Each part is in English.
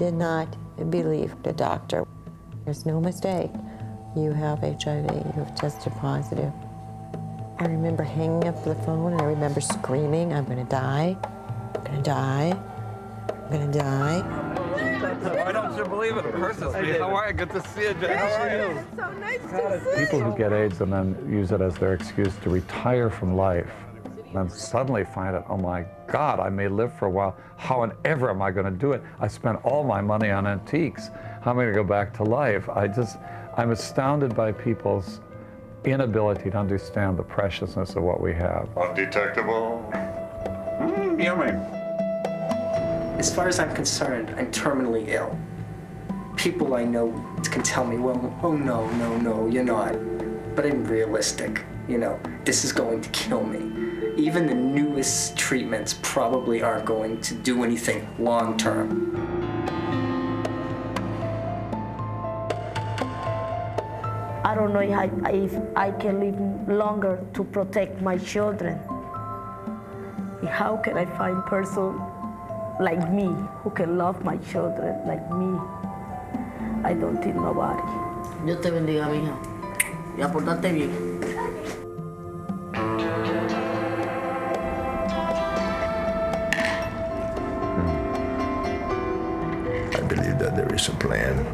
did not believe the doctor. There's no mistake. You have HIV, you have tested positive. I remember hanging up the phone and I remember screaming, I'm gonna die, I'm gonna die, I'm gonna die. Why don't you believe it? Of course it's me. How are you? Good to see you, Jay. How are you? It's so nice to see you. People who get AIDS and then use it as their excuse to retire from life, and then suddenly find out, oh my God, I may live for a while. How and ever am I going to do it? I spent all my money on antiques. How am I going to go back to life? I'm astounded by people's inability to understand the preciousness of what we have. Undetectable. Yummy. As far as I'm concerned, I'm terminally ill. People I know can tell me, well, oh no, you're not. But I'm realistic, this is going to kill me. Even the newest treatments probably aren't going to do anything long term. I don't know if I can live longer to protect my children. How can I find a person like me who can love my children like me? I don't think nobody. Dios te bendiga, mija. Y aportate bien. I believe that there is a plan,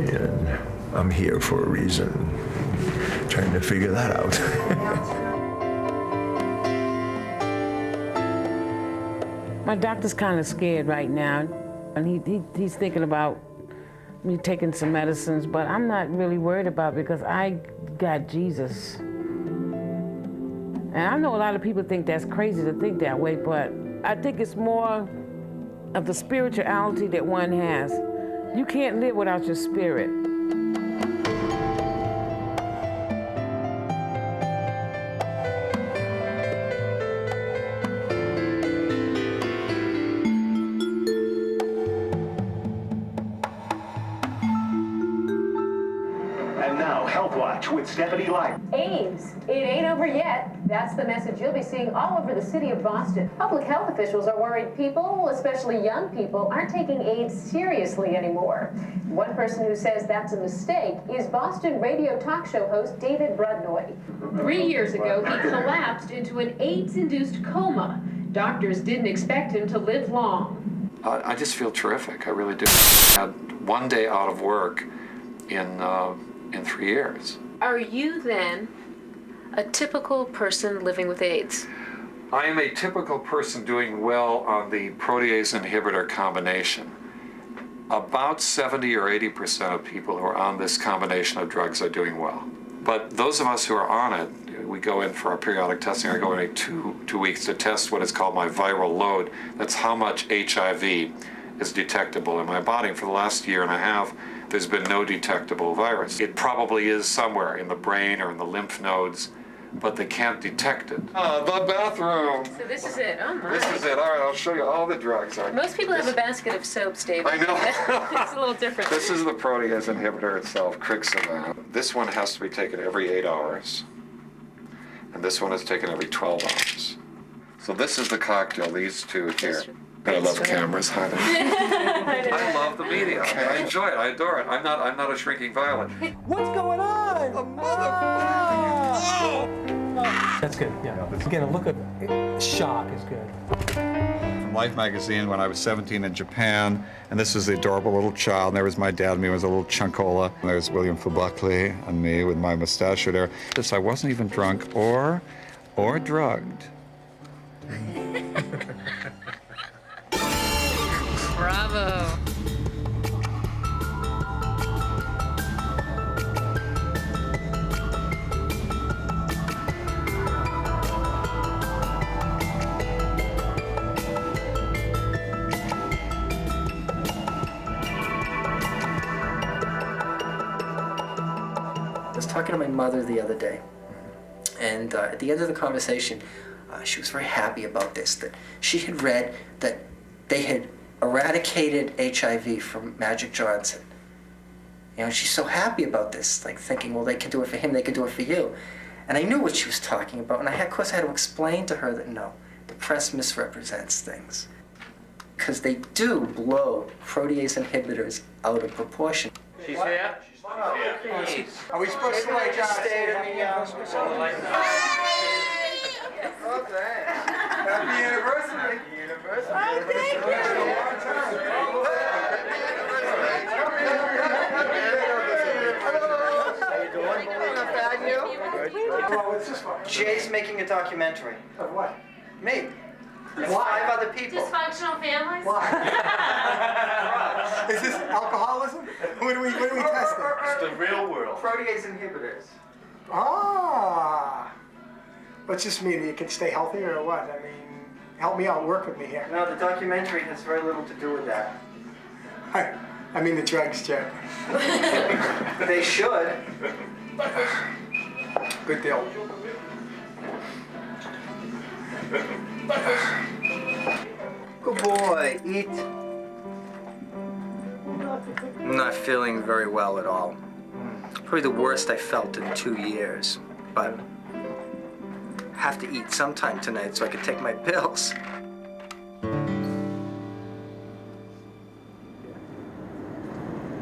and I'm here for a reason, trying to figure that out. My doctor's kind of scared right now, and he's thinking about me taking some medicines, but I'm not really worried about it because I got Jesus. And I know a lot of people think that's crazy to think that way, but I think it's more of the spirituality that one has. You can't live without your spirit. With Stephanie Light. AIDS, it ain't over yet. That's the message you'll be seeing all over the city of Boston. Public health officials are worried people, especially young people, aren't taking AIDS seriously anymore. One person who says that's a mistake is Boston radio talk show host David Brudnoy. 3 years ago, he collapsed into an AIDS-induced coma. Doctors didn't expect him to live long. I just feel terrific. I really do. I had 1 day out of work in 3 years. Are you then a typical person living with AIDS? I am a typical person doing well on the protease inhibitor combination. About 70 or 80% of people who are on this combination of drugs are doing well. But those of us who are on it, we go in for our periodic testing. I go in every two weeks to test what is called my viral load. That's how much HIV is detectable in my body. For the last year and a half, there's been no detectable virus. It probably is somewhere in the brain or in the lymph nodes, but they can't detect it. The bathroom. So this is it. Oh my. This is it. All right, I'll show you all the drugs. Most people have a basket of soaps, David. I know. It's a little different. This is the protease inhibitor itself, Crixavan. This one has to be taken every 8 hours, and this one is taken every 12 hours. So this is the cocktail, these two here. I love cameras, honey. I love the media. I enjoy it. I adore it. I'm not a shrinking violet. What's going on? A motherfucker! Oh. That's good, yeah. Again, a look of shock is good. From Life magazine when I was 17 in Japan, and this is the adorable little child, and there was my dad and me, was a little chunkola. And there's William Fubuckley and me with my mustache there. I wasn't even drunk or drugged. Bravo. I was talking to my mother the other day, and at the end of the conversation, she was very happy about this, that she had read that they had eradicated HIV from Magic Johnson. She's so happy about this, like thinking, well, they can do it for him, they can do it for you. And I knew what she was talking about, and of course I had to explain to her that no, the press misrepresents things. because they do blow protease inhibitors out of proportion. She's here? Are we supposed to like stay in the Happy anniversary! Oh, thank Jay's making a documentary. Of what? Me. There's 5 other people. Dysfunctional families? Why? Is this alcoholism? What are we testing? It's the real world. Protease inhibitors. Ah. What's this mean? You can stay healthy or what? I mean, help me out, work with me here. No, the documentary has very little to do with that. I mean the drugs, Joe. They should. Good deal. Good boy, eat. I'm not feeling very well at all. Probably the worst I felt in 2 years, but I have to eat sometime tonight so I can take my pills.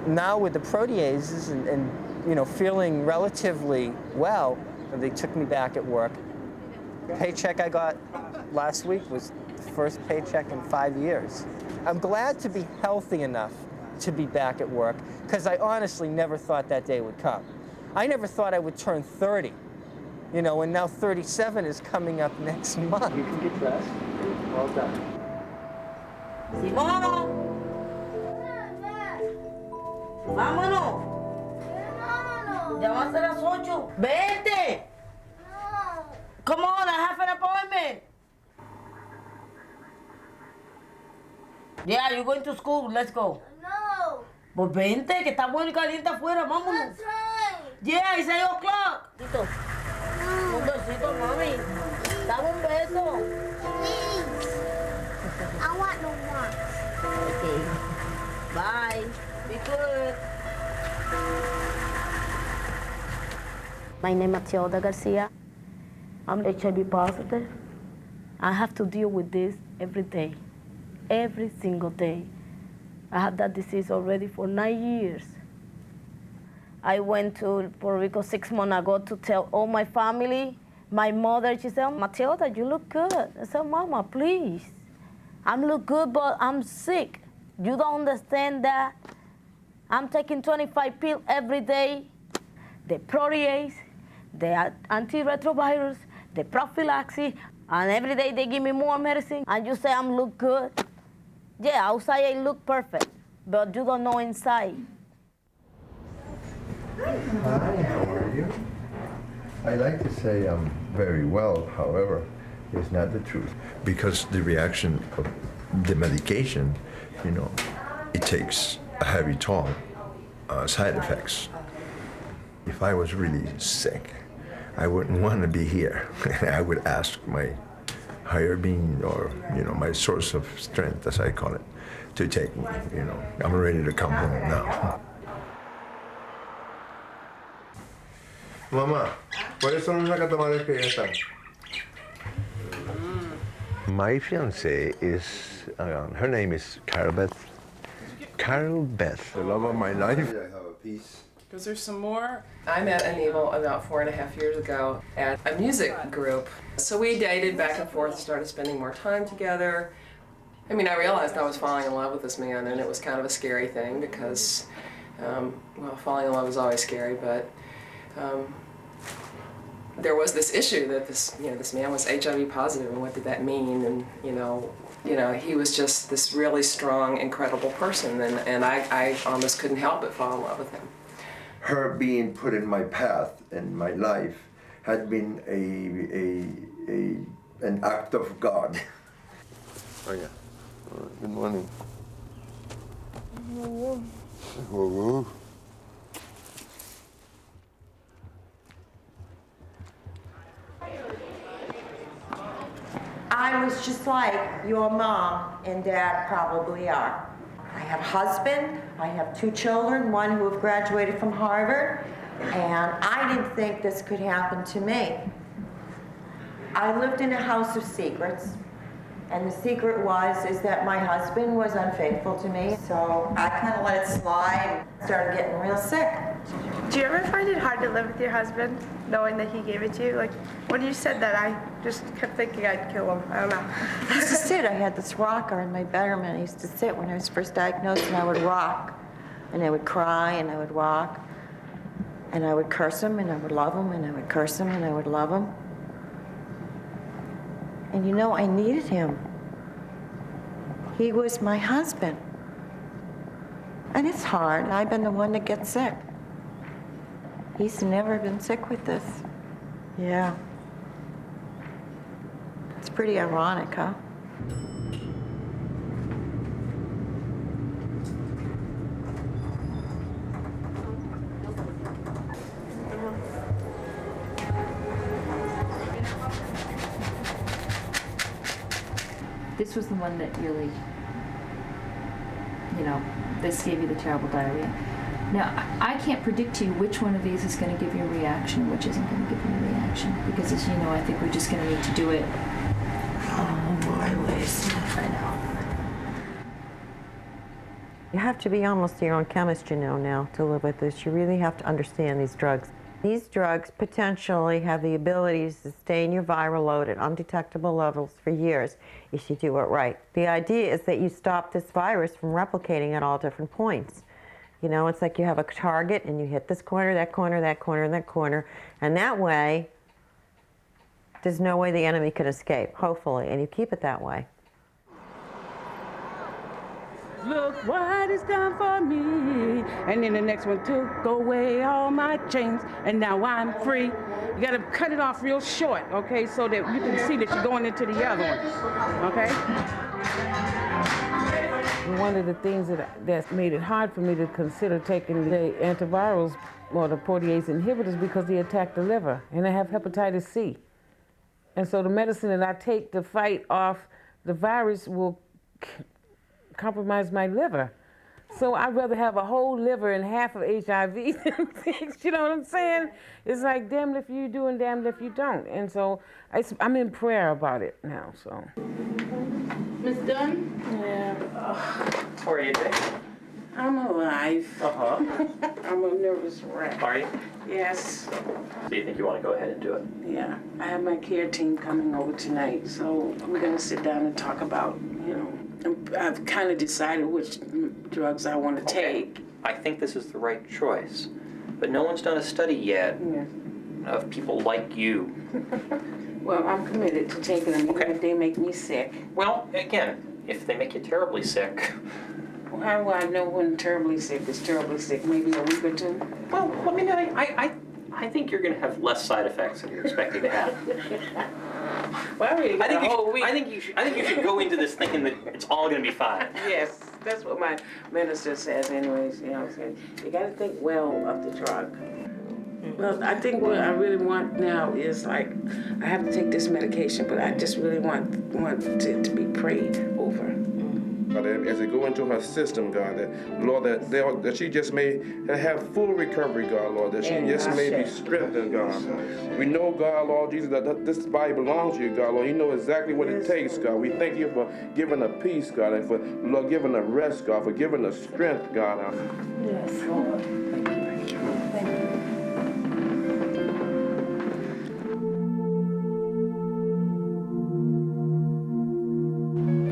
Now with the proteases and feeling relatively well, they took me back at work. Paycheck I got last week was the first paycheck in 5 years. I'm glad to be healthy enough to be back at work, because I honestly never thought that day would come. I never thought I would turn 30, and now 37 is coming up next month. You can get dressed. Well done. Simón. Vámonos. Ya van a ser las 8. Vente. Come on, I have an appointment. Yeah, you're going to school. Let's go. No. Pues vente, que está bueno y caliente afuera. Vámonos. That's right. Yeah, it's 8 o'clock. Tito. Un besito, mami. Dame un beso. Please. I want no more. Okay. Bye. Be good. My name is Matilde Garcia. I'm HIV positive. I have to deal with this every day, every single day. I had that disease already for 9 years. I went to Puerto Rico 6 months ago to tell all my family. My mother, she said, Matilda, you look good. I said, Mama, please. I look good, but I'm sick. You don't understand that. I'm taking 25 pills every day. The protease, the antiretrovirus, the prophylaxis, and every day they give me more medicine, and you say I'm look good. Yeah, outside I look perfect, but you don't know inside. Hi, how are you? I like to say I'm very well, however, it's not the truth. Because the reaction of the medication, it takes a heavy toll, side effects. If I was really sick, I wouldn't want to be here. I would ask my higher being, or my source of strength, as I call it, to take me. I'm ready to come home now. Mamá, ¿cuáles son los nacatamales que ya están? My fiancée is, her name is Carole Beth. The love of my life. I have a piece. Was there some more? I met Anibal about 4.5 years ago at a music group. So we dated back and forth, started spending more time together. I realized I was falling in love with this man, and it was kind of a scary thing because, falling in love is always scary, but there was this issue that this man was HIV positive, and what did that mean? And he was just this really strong, incredible person, and I almost couldn't help but fall in love with him. Her being put in my path and my life had been an act of God. Oh yeah. Good morning. Hello. I was just like your mom and dad probably are. I have a husband, I have 2 children, one who have graduated from Harvard, and I didn't think this could happen to me. I lived in a house of secrets. And the secret is that my husband was unfaithful to me, so I kind of let it slide and started getting real sick. Do you ever find it hard to live with your husband, knowing that he gave it to you? Like, when you said that, I just kept thinking I'd kill him. I don't know. I used to sit, I had this rocker in my bedroom, and I used to sit when I was first diagnosed, and I would rock, and I would cry, and I would rock, and I would curse him, and I would love him, and I would curse him, and I would love him. And you know, I needed him. He was my husband. And it's hard. I've been the one that gets sick. He's never been sick with this. Yeah. It's pretty ironic, huh? This was the one that really, this gave you the terrible diarrhea. Now, I can't predict to you which one of these is going to give you a reaction and which isn't going to give you a reaction, because as you know, I think we're just going to need to do it. Oh, boy, Liz. I know. You have to be almost your own chemist, now, to live with this. You really have to understand these drugs. These drugs potentially have the ability to sustain your viral load at undetectable levels for years if you do it right. The idea is that you stop this virus from replicating at all different points. It's like you have a target and you hit this corner, that corner, that corner, and that corner, and that way, there's no way the enemy can escape, hopefully, and you keep it that way. Look what it's done for me. And then the next one, took away all my chains, and now I'm free. You gotta cut it off real short, okay, so that you can see that you're going into the other one, okay? One of the things that made it hard for me to consider taking the antivirals or the protease inhibitors because they attack the liver, and I have hepatitis C. And so the medicine that I take to fight off the virus will compromise my liver. So I'd rather have a whole liver and half of HIV than things, you know what I'm saying? It's like, damned if you do and damned if you don't. And so I'm in prayer about it now, so. Miss Dunn? Yeah. How are you today? I'm alive. Uh-huh. I'm a nervous wreck. Are you? Yes. So you think you want to go ahead and do it? Yeah. I have my care team coming over tonight, so we're going to sit down and talk about, I've kind of decided which drugs I want to take. I think this is the right choice, but no one's done a study yet of people like you. Well, I'm committed to taking them even if they make me sick. Well, again, if they make you terribly sick. Well, how do I know when terribly sick is terribly sick? Maybe a week or two? Well, I think you're going to have less side effects than you're expecting to have. Well, I already got a whole week. I think you should go into this thinking that it's all going to be fine. Yes, that's what my minister says anyways, I'm saying. You got to think well of the drug. Well, I think what I really want now is I have to take this medication, but I just really want it to be prayed over. God, as they go into her system, God, that, Lord, that she just may have full recovery, God, Lord, that she just may be strengthened, God. We know, God, Lord Jesus, that this body belongs to you, God, Lord. You know exactly what it takes, God. We thank you for giving her peace, God, and for, Lord, giving her rest, God, for giving her strength, God. Yes, Lord. Thank you. Thank you.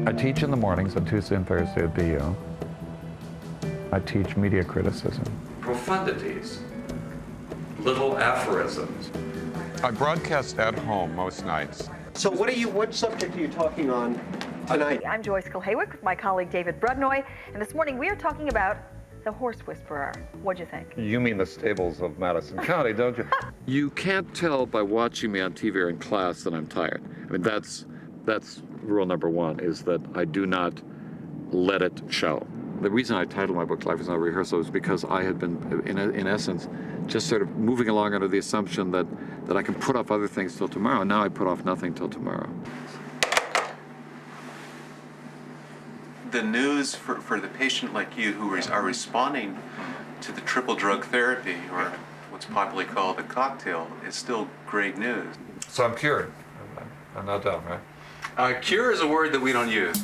I teach in the mornings on Tuesday and Thursday at BU. I teach media criticism. Profundities, little aphorisms. I broadcast at home most nights. So what subject are you talking on tonight? I'm Joyce Kilhaywick with my colleague David Brudnoy, and this morning we are talking about the horse whisperer. What'd you think? You mean the stables of Madison County, don't you? You can't tell by watching me on TV or in class that I'm tired. I mean, that's rule number one, is that I do not let it show. The reason I titled my book Life is Not a Rehearsal is because I had been, in essence, just sort of moving along under the assumption that I can put off other things till tomorrow. Now I put off nothing till tomorrow. The news for the patient like you who are responding to the triple drug therapy, or what's popularly called the cocktail, is still great news. So I'm cured. I'm not done, right? Cure is a word that we don't use.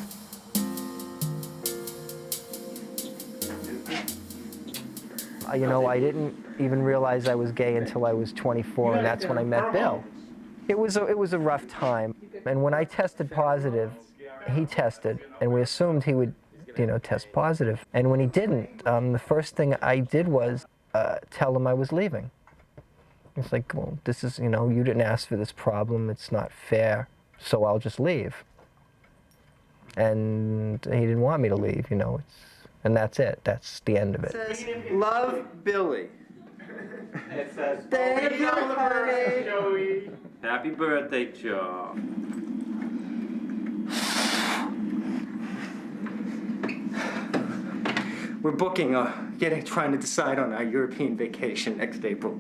You know, I didn't even realize I was gay until I was 24, and that's when I met Bill. It was a rough time, and when I tested positive, he tested, and we assumed he would, you know, test positive. And when he didn't, the first thing I did was tell him I was leaving. It's like, well, this is, you know, you didn't ask for this problem, it's not fair, so I'll just leave. And he didn't want me to leave, you know, and that's it. That's the end of it. It says, love, Billy. It says, Happy birthday, Joey. Happy birthday, Joe. We're booking, trying to decide on our European vacation next April.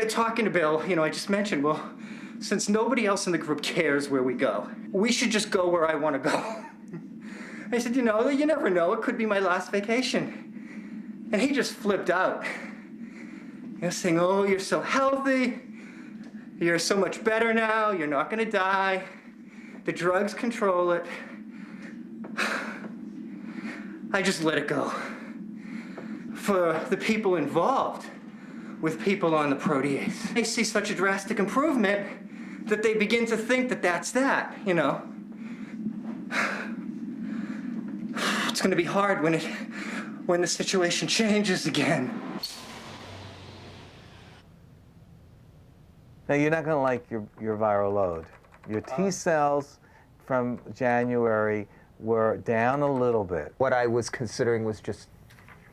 Talking to Bill, you know, I just mentioned, well, since nobody else in the group cares where we go, we should just go where I want to go. I said, you know, you never know, it could be my last vacation. And he just flipped out. You know, saying, oh, you're so healthy, you're so much better now, you're not gonna die, the drugs control it. I just let it go. For the people involved with people on the protease, they see such a drastic improvement that they begin to think that that's that, you know. It's gonna be hard when the situation changes again. Now, you're not going to like your viral load. Your T cells from January were down a little bit. What I was considering was just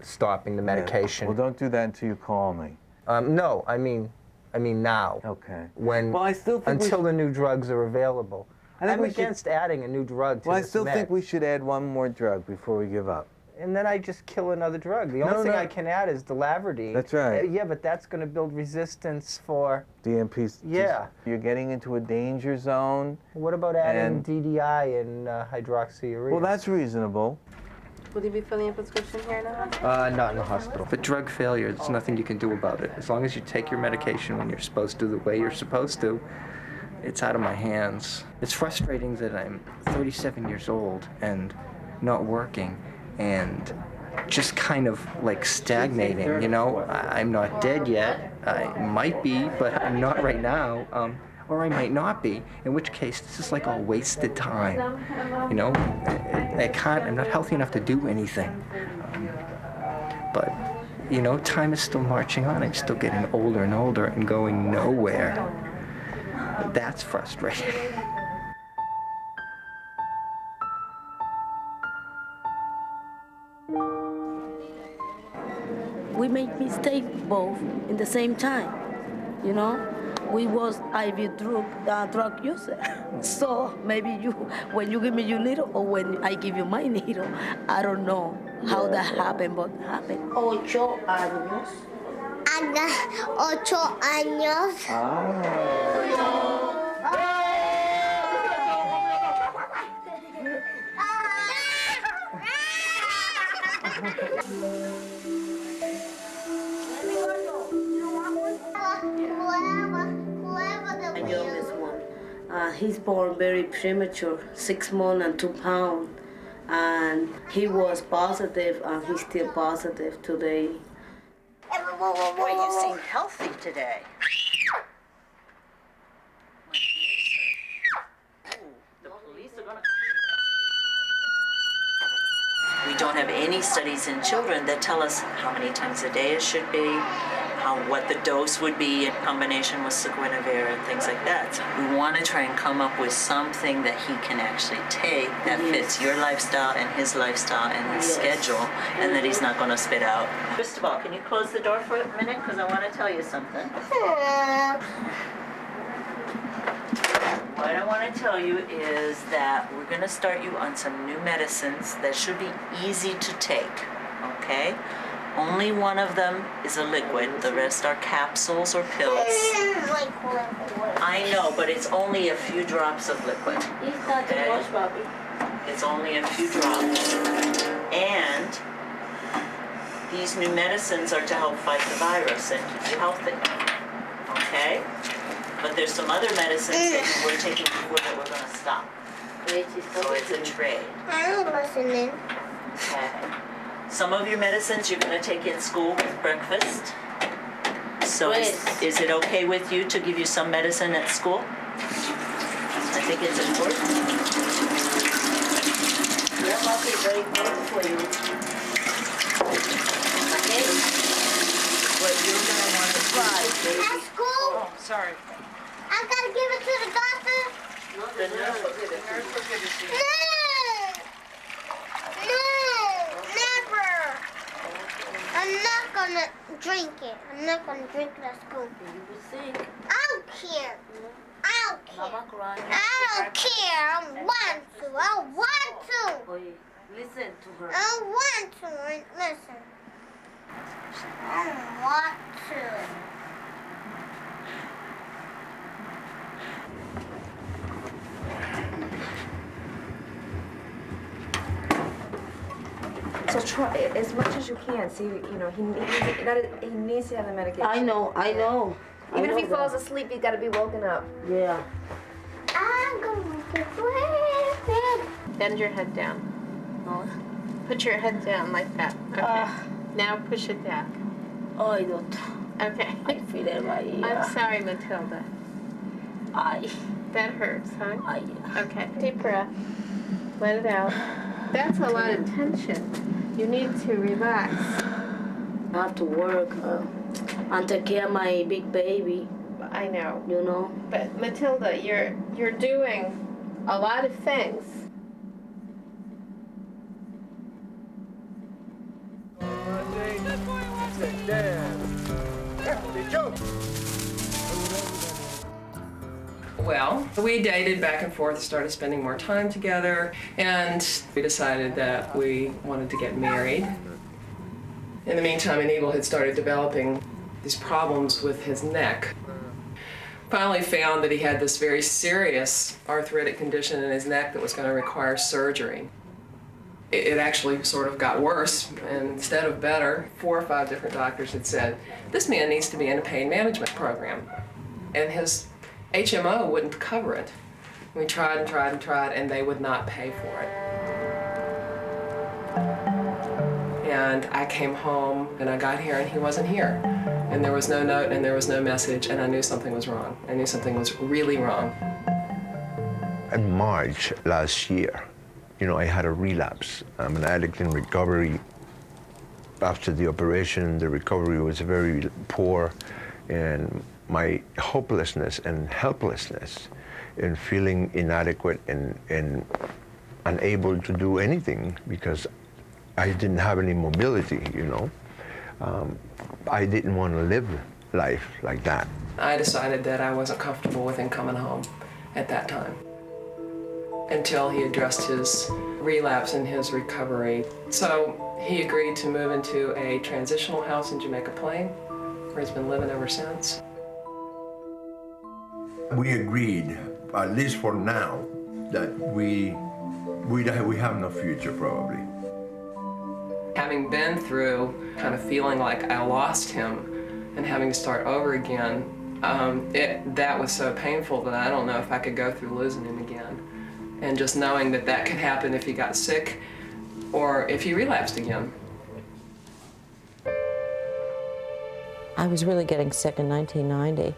stopping the medication. Well, don't do that until you call me. No, I mean now. Okay. When, well, I still think until the new drugs are available. I'm against adding a new drug to Well, I this still mix. think we should add one more drug before we give up. And then I just kill another drug. The only thing I can add is the Laverdine. That's right. Yeah, but that's going to build resistance for... DMPs. Yeah. You're getting into a danger zone. What about adding DDI and hydroxyurea? Well, that's reasonable. Will you be filling a prescription here in the hospital? Not in the hospital. But drug failure, there's nothing you can do about it. As long as you take your medication when you're supposed to, the way you're supposed to, it's out of my hands. It's frustrating that I'm 37 years old and not working and just kind of like stagnating, you know? I'm not dead yet. I might be, but I'm not right now. Or I might not be, in which case this is like all wasted time. You know, I'm not healthy enough to do anything. But, you know, time is still marching on. I'm still getting older and older and going nowhere. That's frustrating. We make mistakes both in the same time, you know? We was IV drug user. So maybe when you give me your needle or when I give you my needle, I don't know how that happened, but it happened. 8 años. 8 años. The youngest one. He's born very premature, 6 months and 2 pounds. And he was positive, and he's still positive today. Boy, you seem healthy today. We don't have any studies in children that tell us how many times a day it should be, what the dose would be in combination with Seguinavir and things like that. So we want to try and come up with something that he can actually take that fits your lifestyle and his schedule, and that he's not going to spit out. First of all, can you close the door for a minute? Because I want to tell you something. What I want to tell you is that we're going to start you on some new medicines that should be easy to take, okay? Only one of them is a liquid. The rest are capsules or pills. I know, but it's only a few drops of liquid. It's not too much, Bobby. It's only a few drops. And these new medicines are to help fight the virus and keep you healthy, okay? But there's some other medicines that you were taking before that we're going to stop. So it's a trade. I'm listening. Okay. Some of your medicines you're going to take in school with breakfast. So is it okay with you to give you some medicine at school? I think it's important. That must be very important for you. Okay? What you're going to want to try, baby. At school? Oh, sorry. I gotta give it to the doctor? No, the nurse will give it to you. No, never. I'm not gonna drink it. I'm not gonna drink it at school. You will sick. I don't care. I don't care. Mama crying. I don't care. I want to. I want to. Oye, listen to her. I want to. Listen. I want to. So try as much as you can. See, you know, he needs to have the medication. I know. Even if he falls asleep, he's got to be woken up. Yeah. I'm going to sleep. Bend your head down. Put your head down like that. Okay. Now push it down. Oh, I don't. Okay. I feel it right here. I'm sorry, Matilda. That hurts, huh? Okay. Deep breath. Let it out. That's a lot of tension. You need to relax. I have to work and take care of my big baby. I know. You know? But Matilda, you're doing a lot of things. Well, we dated back and forth, started spending more time together, and we decided that we wanted to get married. In the meantime, Anibal had started developing these problems with his neck. Finally found that he had this very serious arthritic condition in his neck that was going to require surgery. It actually sort of got worse, and instead of better, 4 or 5 different doctors had said, this man needs to be in a pain management program. And his HMO wouldn't cover it. We tried and tried and tried, and they would not pay for it. And I came home, and I got here, and he wasn't here. And there was no note, and there was no message, and I knew something was wrong. I knew something was really wrong. In March last year, I had a relapse. I'm an addict in recovery. After the operation, the recovery was very poor, and my hopelessness and helplessness and feeling inadequate and unable to do anything because I didn't have any mobility, I didn't want to live life like that. I decided that I wasn't comfortable with him coming home at that time until he addressed his relapse and his recovery. So he agreed to move into a transitional house in Jamaica Plain, where he's been living ever since. We agreed, at least for now, that we have no future probably. Having been through kind of feeling like I lost him and having to start over again, that was so painful that I don't know if I could go through losing him again. And just knowing that that could happen if he got sick or if he relapsed again. I was really getting sick in 1990.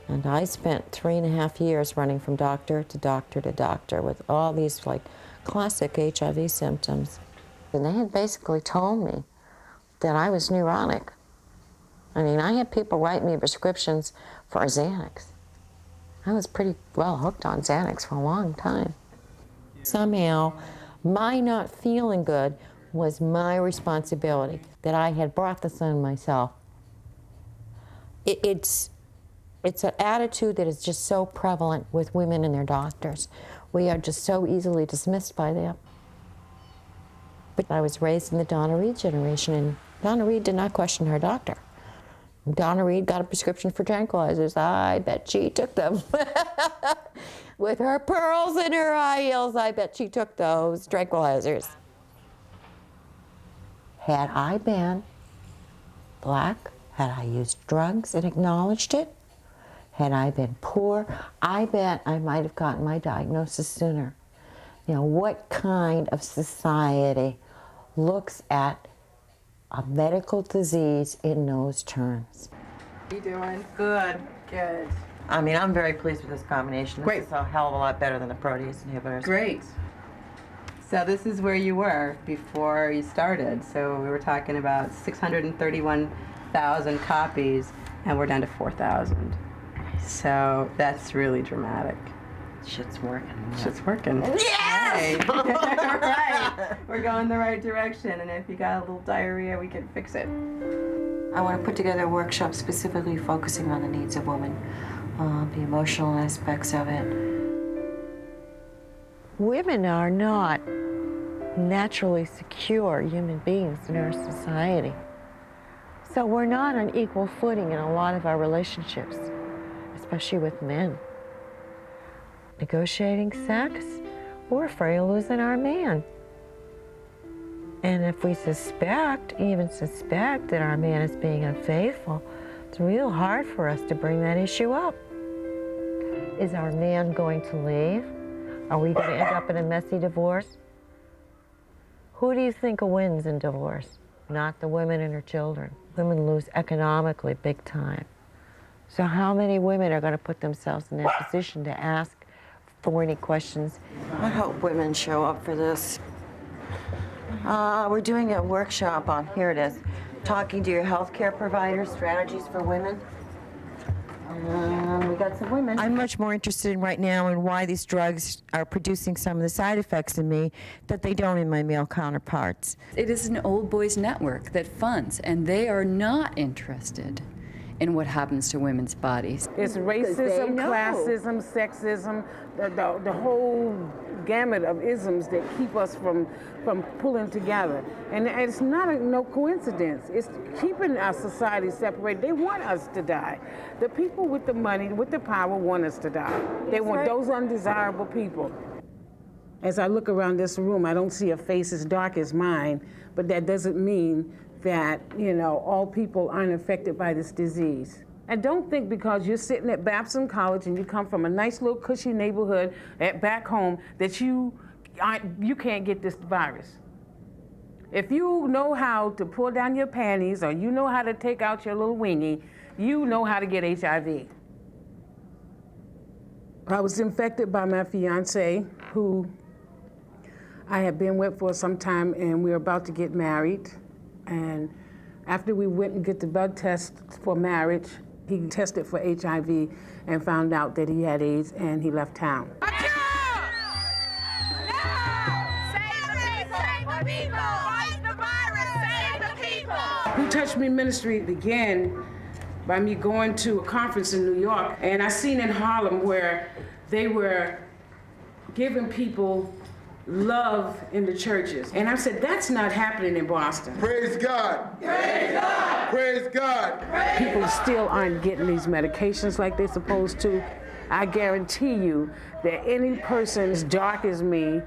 And I spent 3.5 years running from doctor to doctor to doctor with all these classic HIV symptoms. And they had basically told me that I was neuronic. I mean, I had people write me prescriptions for Xanax. I was pretty well hooked on Xanax for a long time. Somehow, my not feeling good was my responsibility, that I had brought this on myself. It's an attitude that is just so prevalent with women and their doctors. We are just so easily dismissed by them. But I was raised in the Donna Reed generation, and Donna Reed did not question her doctor. Donna Reed got a prescription for tranquilizers. I bet she took them. With her pearls and her high heels, I bet she took those tranquilizers. Had I been black, had I used drugs and acknowledged it, had I been poor, I bet I might have gotten my diagnosis sooner. You know, what kind of society looks at a medical disease in those terms? How you doing? Good. Good. I mean, I'm very pleased with this combination. Great. This is a hell of a lot better than the protease inhibitors. Great. So this is where you were before you started. So we were talking about 631,000 copies, and we're down to 4,000. So that's really dramatic. Shit's working. Shit's working. Yes! Right. Right. We're going the right direction, and if you got a little diarrhea, we can fix it. I want to put together a workshop specifically focusing on the needs of women, the emotional aspects of it. Women are not naturally secure human beings in our society. So we're not on equal footing in a lot of our relationships, especially with men. Negotiating sex, we're afraid of losing our man. And if we even suspect that our man is being unfaithful, it's real hard for us to bring that issue up. Is our man going to leave? Are we going to end up in a messy divorce? Who do you think wins in divorce? Not the women and her children. Women lose economically big time. So how many women are going to put themselves in that position to ask thorny questions? I hope women show up for this. We're doing a workshop on, here it is, talking to your healthcare providers, strategies for women. We got some women. I'm much more interested in right now in why these drugs are producing some of the side effects in me that they don't in my male counterparts. It is an old boys network that funds, and they are not interested in what happens to women's bodies. It's racism, classism, sexism, the whole gamut of isms that keep us from pulling together. And it's not no coincidence. It's keeping our society separated. They want us to die. The people with the money, with the power, want us to die. They want those undesirable people. As I look around this room, I don't see a face as dark as mine, but that doesn't mean that, you know, all people aren't affected by this disease. And don't think because you're sitting at Babson College and you come from a nice little cushy neighborhood back home that you can't get this virus. If you know how to pull down your panties or you know how to take out your little weenie, you know how to get HIV. I was infected by my fiance, who I had been with for some time, and we were about to get married. And after we went and get the blood test for marriage, he tested for HIV and found out that he had AIDS, and he left town. Who Touched Me Ministry began by me going to a conference in New York, and I seen in Harlem where they were giving people love in the churches. And I said, that's not happening in Boston. Praise God. Praise God. Praise God. People still aren't getting these medications like they're supposed to. I guarantee you that any person as dark as me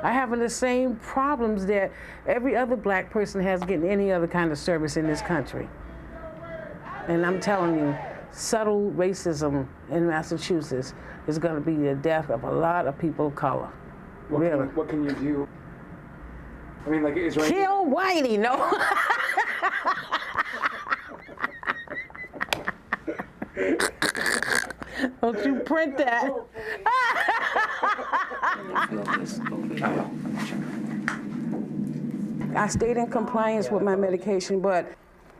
are having the same problems that every other black person has getting any other kind of service in this country. And I'm telling you, subtle racism in Massachusetts is going to be the death of a lot of people of color. What can you do? I mean, like, is there Kill Whitey, no? Don't you print that. I stayed in compliance with my medication, but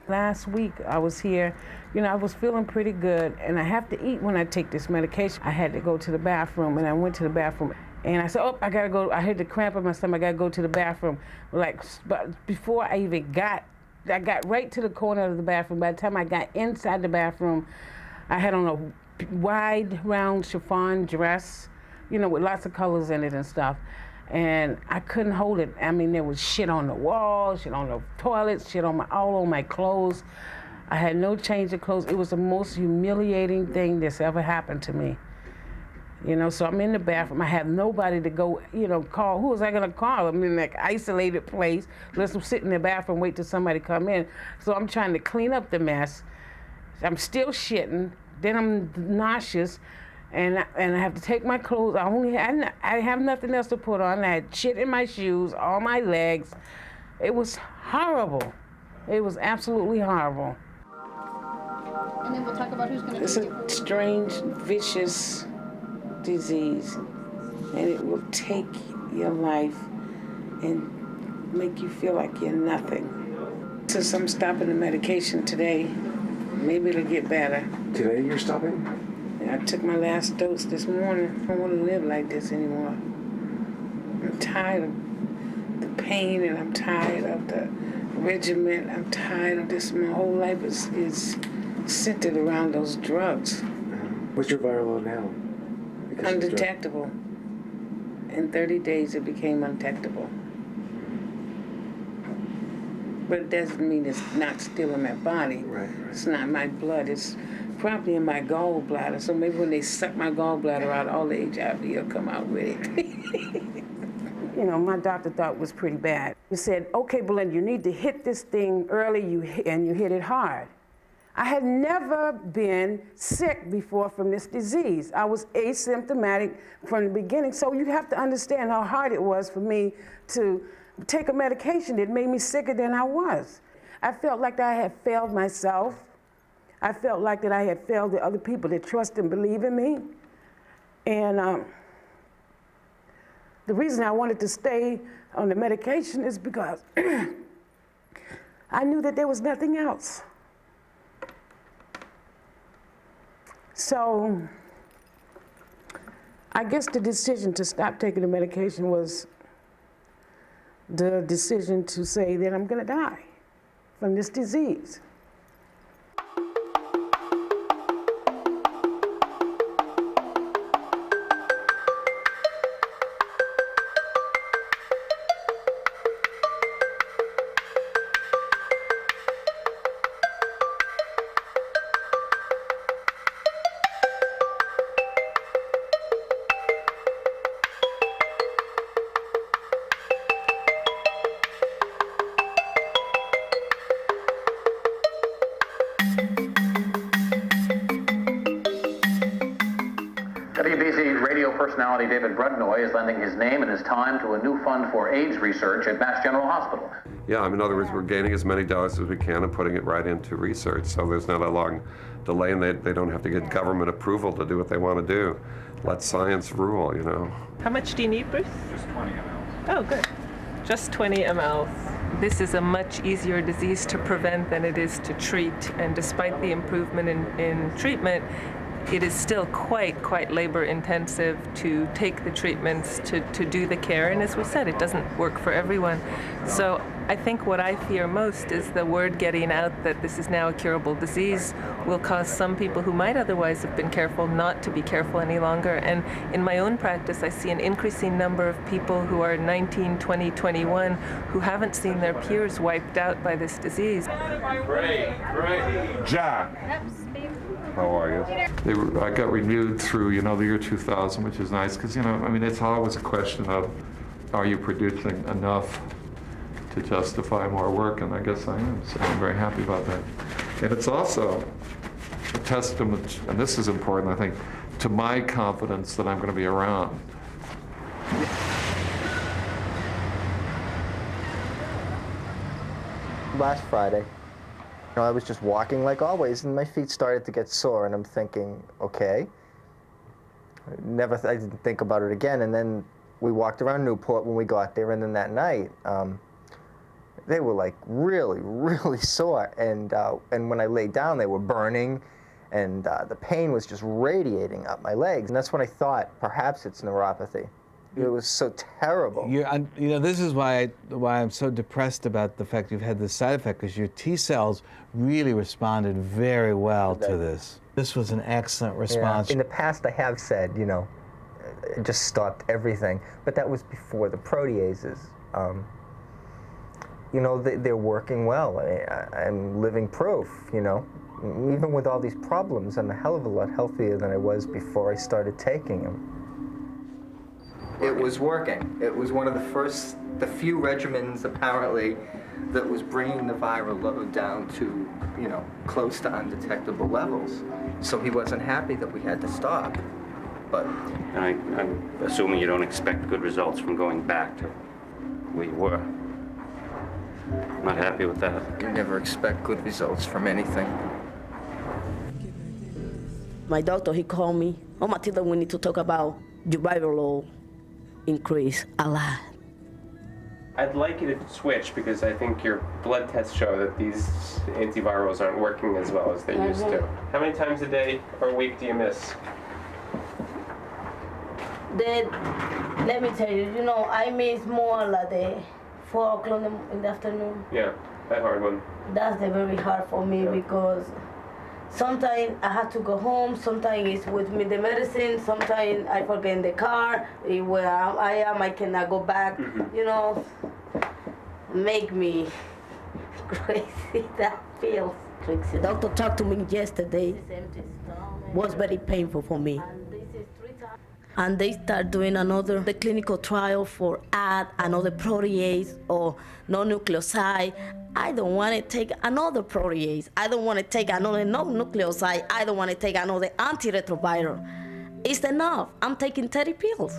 last week I was here, you know, I was feeling pretty good, and I have to eat when I take this medication. I had to go to the bathroom, and I went to the bathroom. And I said, oh, I gotta go. I had the cramp in my stomach. I gotta go to the bathroom. Like, but before I even I got right to the corner of the bathroom. By the time I got inside the bathroom, I had on a wide, round chiffon dress, you know, with lots of colors in it and stuff. And I couldn't hold it. I mean, there was shit on the wall, shit on the toilet, shit on all on my clothes. I had no change of clothes. It was the most humiliating thing that's ever happened to me. You know, so I'm in the bathroom. I have nobody to go, you know, call. Who was I gonna call? I'm in like isolated place. Let's sit in the bathroom, wait till somebody come in. So I'm trying to clean up the mess. I'm still shitting. Then I'm nauseous. And I have to take my clothes. I have nothing else to put on. I had shit in my shoes, all my legs. It was horrible. It was absolutely horrible. And then we'll talk about who's going to It's a strange, vicious disease, and it will take your life and make you feel like you're nothing. Since I'm stopping the medication today, maybe it'll get better. Today you're stopping? I took my last dose this morning. I don't want to live like this anymore. I'm tired of the pain, and I'm tired of the regimen. I'm tired of this. My whole life is centered around those drugs. What's your viral load now? Undetectable. In 30 days, it became undetectable. But it doesn't mean it's not still in my body. Right. It's not my blood. It's probably in my gallbladder. So maybe when they suck my gallbladder out, all the HIV will come out with it. You know, my doctor thought it was pretty bad. He said, okay, Belynda, you need to hit this thing early, and you hit it hard. I had never been sick before from this disease. I was asymptomatic from the beginning, so you have to understand how hard it was for me to take a medication that made me sicker than I was. I felt like I had failed myself. I felt like that I had failed the other people that trust and believe in me. And the reason I wanted to stay on the medication is because I knew that there was nothing else. So I guess the decision to stop taking the medication was the decision to say that I'm going to die from this disease. WBC radio personality David Brudnoy is lending his name and his time to a new fund for AIDS research at Mass General Hospital. Yeah, in other words, we're gaining as many dollars as we can and putting it right into research, so there's not a long delay, and they don't have to get government approval to do what they want to do. Let science rule, you know. How much do you need, Bruce? Just 20 mL. Oh, good. Just 20 mL. This is a much easier disease to prevent than it is to treat, and despite the improvement in treatment, it is still quite labor intensive to take the treatments, to do the care, and as we said, it doesn't work for everyone. So I think what I fear most is the word getting out that this is now a curable disease will cause some people who might otherwise have been careful not to be careful any longer. And in my own practice, I see an increasing number of people who are 19, 20, 21 who haven't seen their peers wiped out by this disease. Great. Jack. How are you? I got renewed through, the year 2000, which is nice, because, it's always a question of, are you producing enough to justify more work? And I guess I am, so I'm very happy about that. And it's also a testament, and this is important, I think, to my confidence that I'm going to be around. Last Friday, I was just walking like always, and my feet started to get sore, and I'm thinking, okay. I didn't think about it again, and then we walked around Newport when we got there, and then that night, they were like really sore, and when I laid down, they were burning, and the pain was just radiating up my legs, and that's when I thought, perhaps it's neuropathy. It was so terrible. This is why I'm so depressed about the fact you've had this side effect, because your T cells really responded very well to this. This was an excellent response. Yeah. In the past, I have said, it just stopped everything, but that was before the proteases. They're working well. I'm living proof, Even with all these problems, I'm a hell of a lot healthier than I was before I started taking them. It was working. It was one of the few regimens, apparently, that was bringing the viral load down to, close to undetectable levels. So he wasn't happy that we had to stop. but... And I'm assuming you don't expect good results from going back to where you were. I'm not happy with that. You never expect good results from anything. My doctor, he called me, "Oh, Matilde, we need to talk about your viral load increase a lot." I'd like you to switch because I think your blood tests show that these antivirals aren't working as well as they used to. How many times a day or a week do you miss? Let me tell you, I miss more like the 4 o'clock in the afternoon. Yeah, that hard one. That's very hard for me because sometimes I have to go home, sometimes it's with me the medicine, sometimes I forget in the car, where I am, I cannot go back, make me crazy, that feels crazy. The doctor talked to me yesterday, was very painful for me. And they start doing the clinical trial for add another protease or no-nucleoside. I don't want to take another protease. I don't want to take another no-nucleoside. I don't want to take another antiretroviral. It's enough. I'm taking 30 pills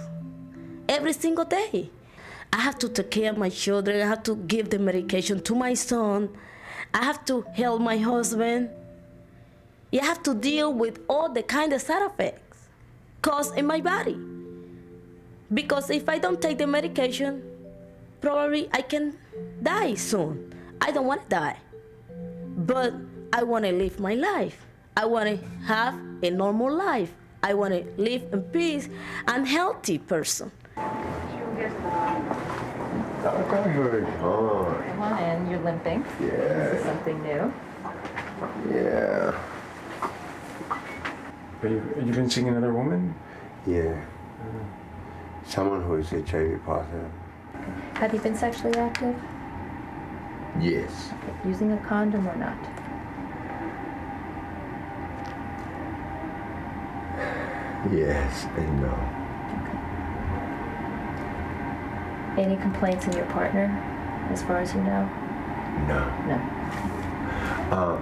every single day. I have to take care of my children. I have to give the medication to my son. I have to help my husband. You have to deal with all the kind of side effects caused in my body. Because if I don't take the medication, probably I can die soon. I don't want to die, but I want to live my life. I want to have a normal life. I want to live in peace and healthy person. Very hard. Come on in, you're limping. Yeah. This is something new. Yeah. But you've been seeing another woman? Yeah. Someone who is HIV positive. Have you been sexually active? Yes. Using a condom or not? Yes and no. Any complaints in your partner, as far as you know? No. No. No.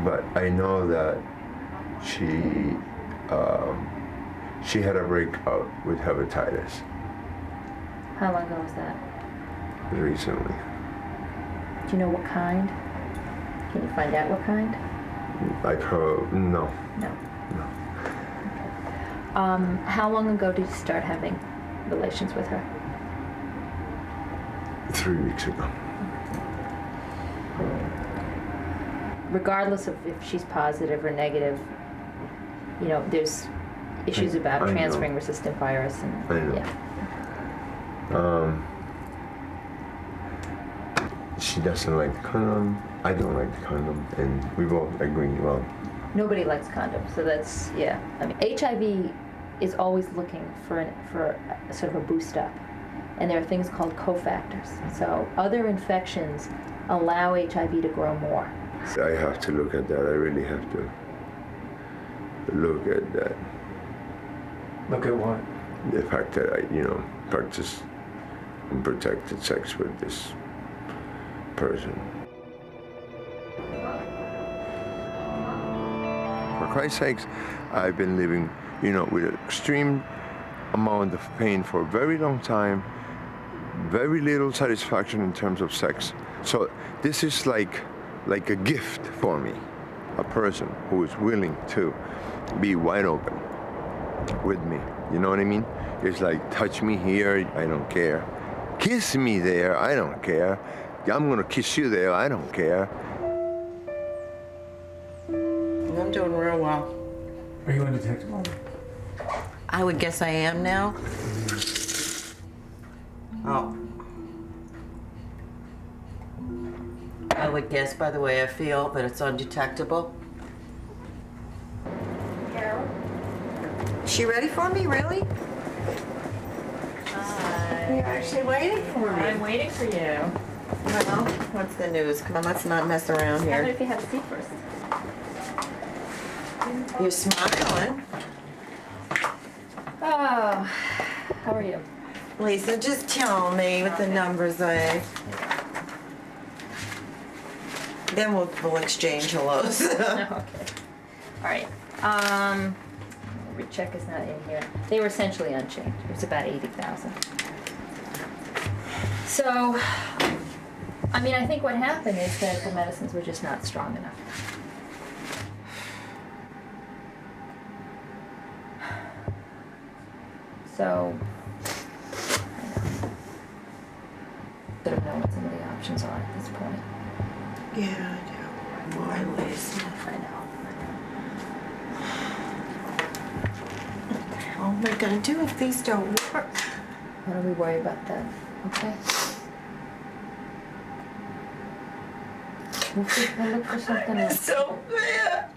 But I know that she had a breakout with hepatitis How long ago was that? recently. Do you know what kind? Can you find out what kind? Like her, no. No. How long ago did you start having relations with her? 3 weeks ago. Regardless of if she's positive or negative, there's issues about I transferring know. resistant virus and I know. yeah. She doesn't like the condom. I don't like the condom, and we both agree. Well, Nobody likes condoms, so that's yeah. I mean, HIV is always looking for a sort of a boost up, and there are things called cofactors. So other infections allow HIV to grow more. I have to look at that. I really have to look at that. Look at what? The fact that I, practice unprotected sex with this person. For Christ's sakes, I've been living, with an extreme amount of pain for a very long time, very little satisfaction in terms of sex. So this is like a gift for me, a person who is willing to be wide open with me. You know what I mean? It's like, touch me here, I don't care. Kiss me there, I don't care. I'm gonna kiss you there, I don't care. I'm doing real well. Are you undetectable? I would guess I am now. Oh. I would guess by the way I feel that it's undetectable. Carole? She ready for me, really? You're actually waiting for me. I'm waiting for you. Well, what's the news? Come on, let's not mess around How about here. if you have a seat first? You're smiling. Oh, how are you? Lisa, just tell me what the numbers are. Then we'll exchange hellos. Okay. All right. Recheck is not in here. They were essentially unchanged. It was about 80,000. So, I mean, I think what happened is that the medicines were just not strong enough. So, I don't know what some of the options are at this point. Yeah, I do. More ways. I know. What the hell am I gonna do if these don't work? Why don't we worry about that? Okay. We'll look for something else. So bad.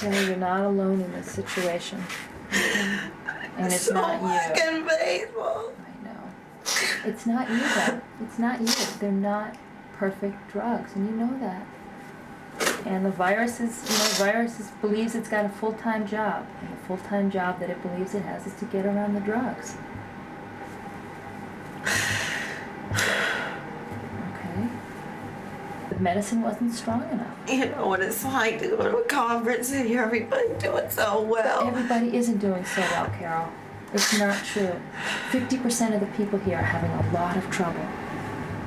Kelly, you're not alone in this situation. And it's not you. Fucking painful. I know. It's not you, though. It's not you. They're not perfect drugs, and you know that. And the virus believes it's got a full-time job. And the full-time job that it believes it has is to get around the drugs. Okay? The medicine wasn't strong enough. You know what it's like to go to a conference and hear everybody doing so well. Everybody isn't doing so well, Carole. It's not true. 50% of the people here are having a lot of trouble.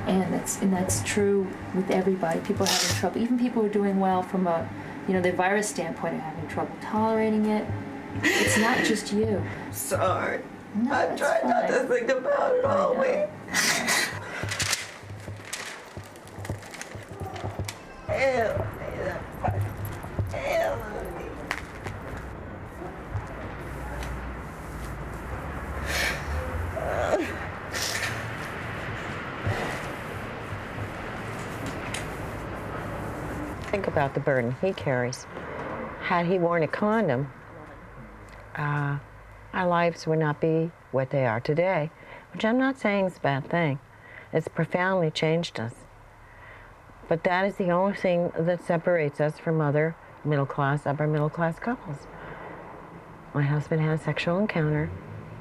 And that's true with everybody. People are having trouble. Even people who are doing well from the virus standpoint are having trouble tolerating it. It's not just you. Sorry. No, I tried not to think about it all week. Think about the burden he carries. Had he worn a condom, our lives would not be what they are today, which I'm not saying is a bad thing. It's profoundly changed us. But that is the only thing that separates us from other middle-class, upper-middle-class couples. My husband had a sexual encounter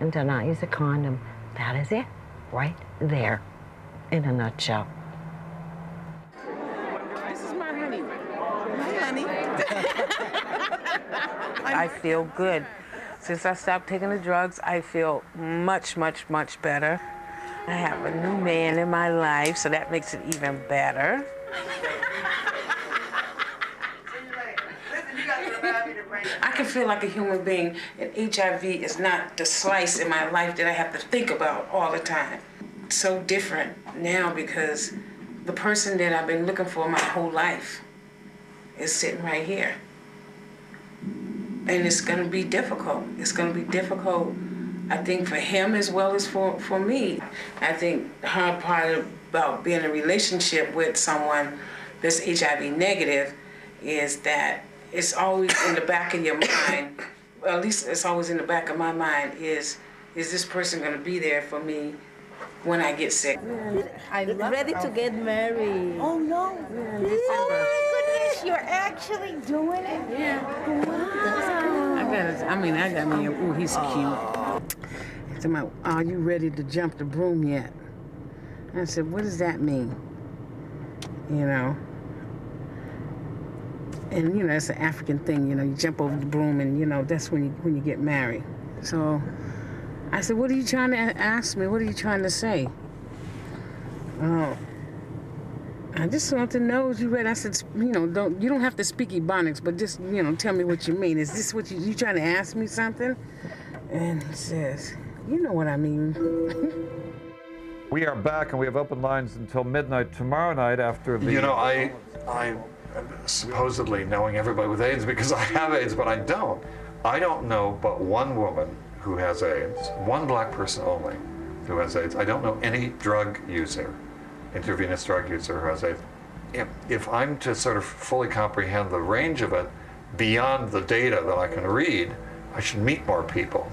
and did not use a condom. That is it, right there, in a nutshell. This is my honey. My honey. I feel good. Since I stopped taking the drugs, I feel much, much, much better. I have a new man in my life, so that makes it even better. I can feel like a human being, and HIV is not the slice in my life that I have to think about all the time. It's so different now because the person that I've been looking for my whole life is sitting right here. And it's gonna be difficult. It's gonna be difficult, I think, for him as well as for me. I think the hard part about being in a relationship with someone that's HIV negative is that it's always in the back of your mind, well, at least it's always in the back of my mind, is this person gonna be there for me when I get sick? I'm ready to get married. Oh no. Oh my goodness, you're actually doing it? Yeah. I got me, ooh, he's cute. He said, are you ready to jump the broom yet? And I said, what does that mean? You know? And, it's an African thing, you jump over the broom and, that's when you get married. So I said, what are you trying to ask me? What are you trying to say? Oh, I just want to know, is you ready? I said, you don't have to speak Ebonics, but just, tell me what you mean. Is this what you trying to ask me something? And he says, you know what I mean. We are back and we have open lines until midnight tomorrow night after the... I supposedly knowing everybody with AIDS because I have AIDS, but I don't. I don't know but one woman who has AIDS, one black person only who has AIDS. I don't know any drug user, intravenous drug user who has AIDS. If I'm to sort of fully comprehend the range of it beyond the data that I can read, I should meet more people.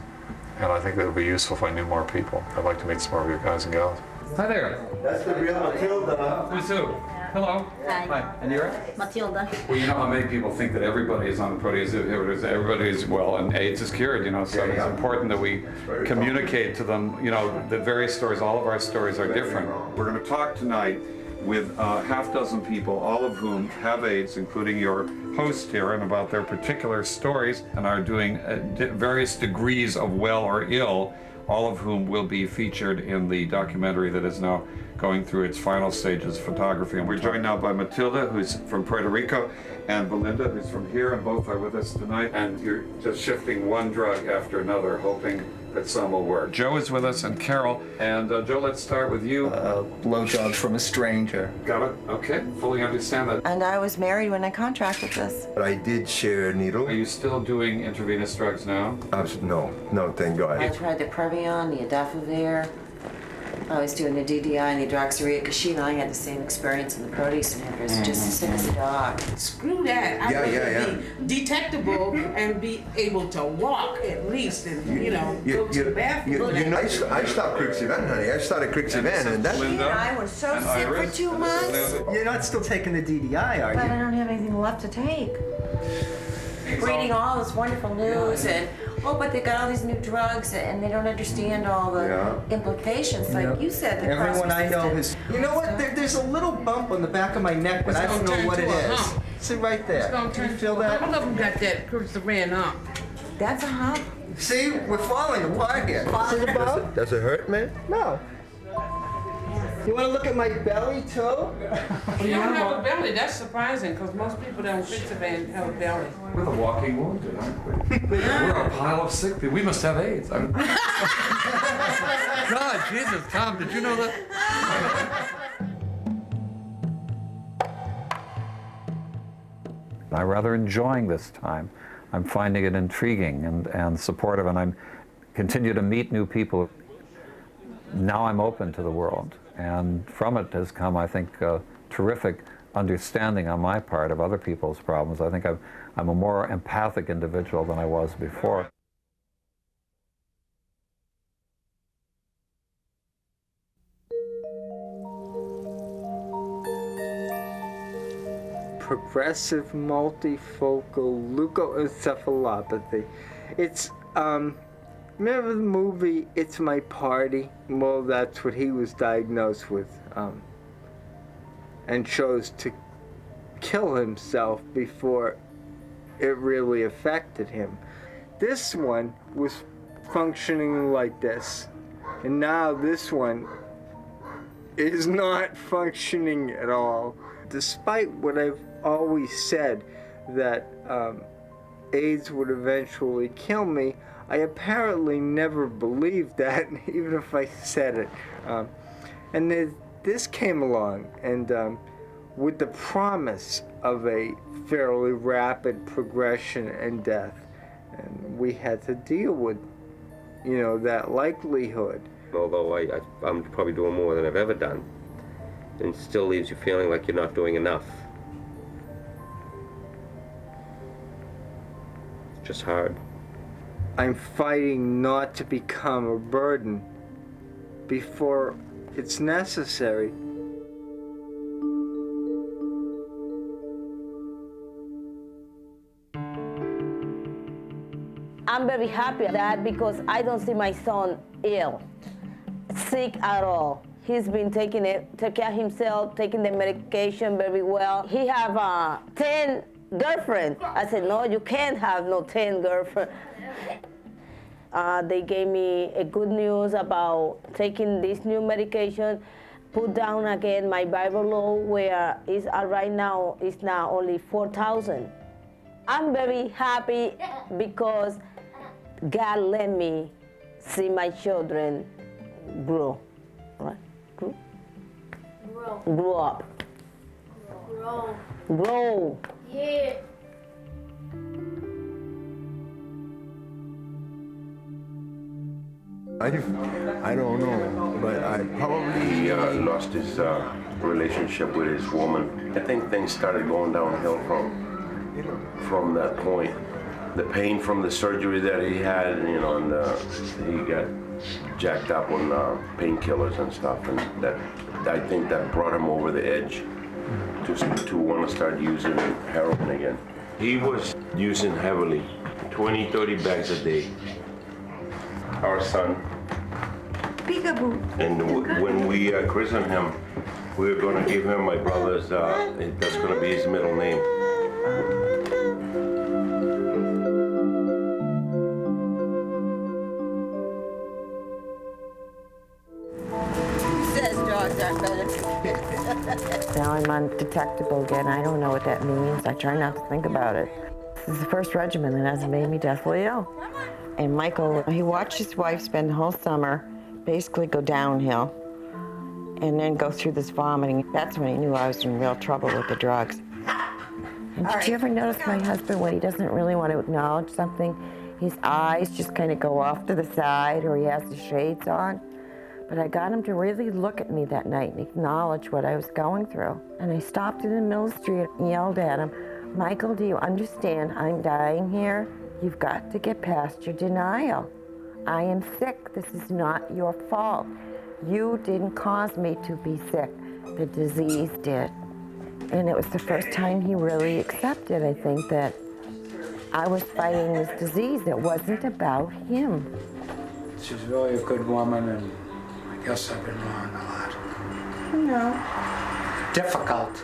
And I think that would be useful if I knew more people. I'd like to meet some more of you guys and gals. Hi there. That's the real Matilda. Who's who? Hello. Hi. And you're? Matilda. Well, you know how many people think that everybody is on the protease inhibitors, everybody is well, and AIDS is cured, you know, so it's important that we communicate to them, you know, the various stories, all of our stories are different. We're going to talk tonight with half dozen people, all of whom have AIDS, including your host here, and about their particular stories, and are doing various degrees of well or ill, all of whom will be featured in the documentary that is now going through its final stages of photography. And we're joined now by Matilde, who's from Puerto Rico, and Belynda, who's from here, and both are with us tonight. And you're just shifting one drug after another, hoping that some will work. Joe is with us, and Carole. And Joe, let's start with you. Blowjob from a stranger. Got it? Okay, fully understand that. And I was married when I contracted this. But I did share a needle. Are you still doing intravenous drugs now? No, thank God. I tried the Previon, the Adafovir. I was doing the DDI and the hydroxyurea because she and I had the same experience in the protease inhibitors, just as sick as a dog. Screw that. I'd rather be detectable and be able to walk at least and, go to the bathroom. I stopped Crixivan, honey. I started Crixivan, and that's... She and I were so sick for 2 months. You're not still taking the DDI, are you? But I don't have anything left to take. Reading all this wonderful news and, but they got all these new drugs and they don't understand all the implications. Like you said, the everyone I know has. You know what? There's a little bump on the back of my neck, but I don't know what it is. See right there. Can you feel that? All of them got that ran up. That's a hump. See, we're falling apart here. Does it hurt, man? No. You want to look at my belly too? You don't have a belly. That's surprising because most people don't fix a man have a belly. We're the walking wounded, aren't we? We're a pile of sick people. We must have AIDS. God, Jesus, Tom, did you know that? I'm rather enjoying this time. I'm finding it intriguing and supportive, and I'm continue to meet new people. Now I'm open to the world. And from it has come, I think, a terrific understanding on my part of other people's problems. I think I'm a more empathic individual than I was before. Progressive multifocal leukoencephalopathy. It's, remember the movie It's My Party? Well, that's what he was diagnosed with, and chose to kill himself before it really affected him. This one was functioning like this, and now this one is not functioning at all. Despite what I've always said, that AIDS would eventually kill me, I apparently never believed that, even if I said it. And this came along, and with the promise of a fairly rapid progression and death. And we had to deal with, that likelihood. Although I'm probably doing more than I've ever done, and it still leaves you feeling like you're not doing enough. It's just hard. I'm fighting not to become a burden before it's necessary. I'm very happy that because I don't see my son ill, sick at all. He's been taking care of himself, taking the medication very well. He have 10 girlfriends. I said, no, you can't have no 10 girlfriends. They gave me a good news about taking this new medication, put down again my viral load, where is right now is now only 4,000. I'm very happy because God let me see my children grow, right? Grow up. Grow. Yeah. I don't know, but I probably lost his relationship with his woman. I think things started going downhill from that point. The pain from the surgery that he had, and he got jacked up on painkillers and stuff, and that I think that brought him over the edge. to want to start using heroin again. He was using heavily, 20, 30 bags a day. Our son. Peekaboo. And when we christened him, we were going to give him my brother's, that's going to be his middle name. Says dogs aren't better. Now I'm undetectable again. I don't know what that means. I try not to think about it. This is the first regimen that hasn't made me deathly ill. And Michael, he watched his wife spend the whole summer basically go downhill and then go through this vomiting. That's when he knew I was in real trouble with the drugs. And did you ever notice my husband, when he doesn't really want to acknowledge something, his eyes just kind of go off to the side, or he has the shades on? But I got him to really look at me that night and acknowledge what I was going through. And I stopped in the middle of the street and yelled at him, Michael, do you understand I'm dying here? You've got to get past your denial. I am sick. This is not your fault. You didn't cause me to be sick. The disease did. And it was the first time he really accepted, I think, that I was fighting this disease. It wasn't about him. She's really a good woman, and I guess I've been wrong a lot. No. Difficult.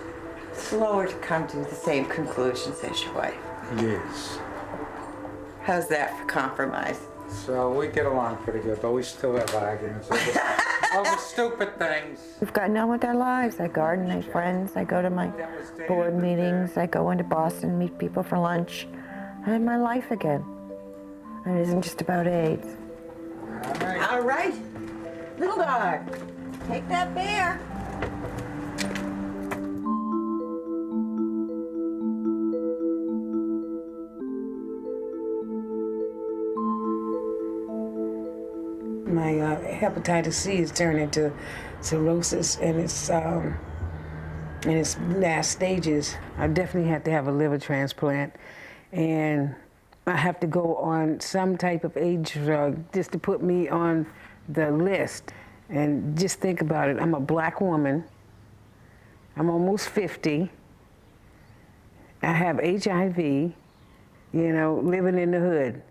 Slower to come to the same conclusions as your wife. Yes. How's that for compromise? So we get along pretty good, but we still have arguments over stupid things. We've gotten on with our lives. I garden, I have friends, I go to my board meetings, I go into Boston, meet people for lunch. I have my life again. And it isn't just about AIDS. All right. Little dog, take that bear. My hepatitis C is turning into cirrhosis, and it's in its last stages. I definitely have to have a liver transplant, and I have to go on some type of AIDS drug just to put me on the list. And just think about it, I'm a black woman, I'm almost 50, I have HIV, you know, living in the hood.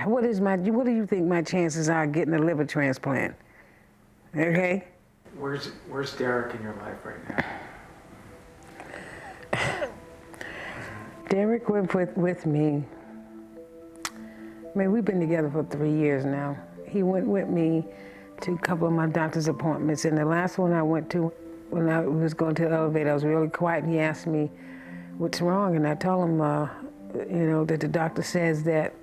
What do you think my chances are getting a liver transplant? Okay? Where's Derek in your life right now? Derek went with me. I mean, we've been together for 3 years now. He went with me to a couple of my doctor's appointments, and the last one I went to, when I was going to the elevator, I was really quiet, and he asked me, what's wrong? And I told him, you know, that the doctor says that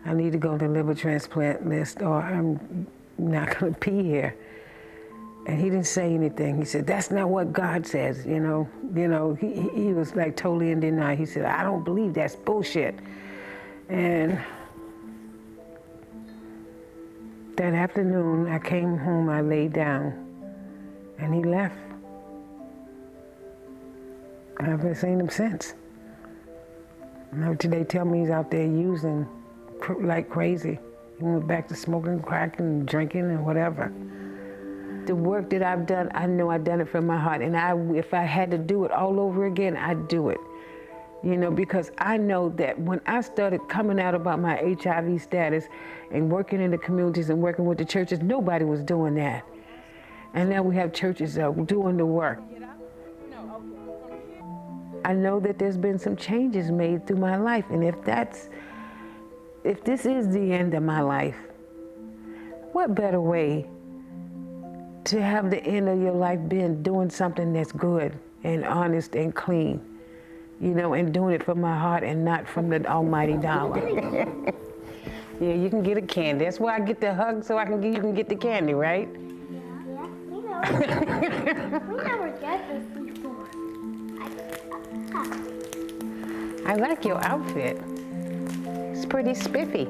I need to go on the liver transplant list or I'm not gonna be here. And he didn't say anything. He said, that's not what God says, you know. He was like totally in denial. He said, I don't believe that's bullshit. And that afternoon, I came home, I laid down, and he left. I haven't seen him since. Now today tell me he's out there using like crazy. He went back to smoking crack and drinking and whatever. The work that I've done, I know I've done it from my heart, and if I had to do it all over again, I'd do it. You know, because I know that when I started coming out about my HIV status and working in the communities and working with the churches, nobody was doing that. And now we have churches doing the work. I know that there's been some changes made through my life, and if this is the end of my life, what better way to have the end of your life been doing something that's good and honest and clean, you know, and doing it from my heart and not from the almighty dollar. Yeah, you can get a candy. That's why I get the hug, so you can get the candy, right? Yeah, we never get this before. I like your outfit. It's pretty spiffy.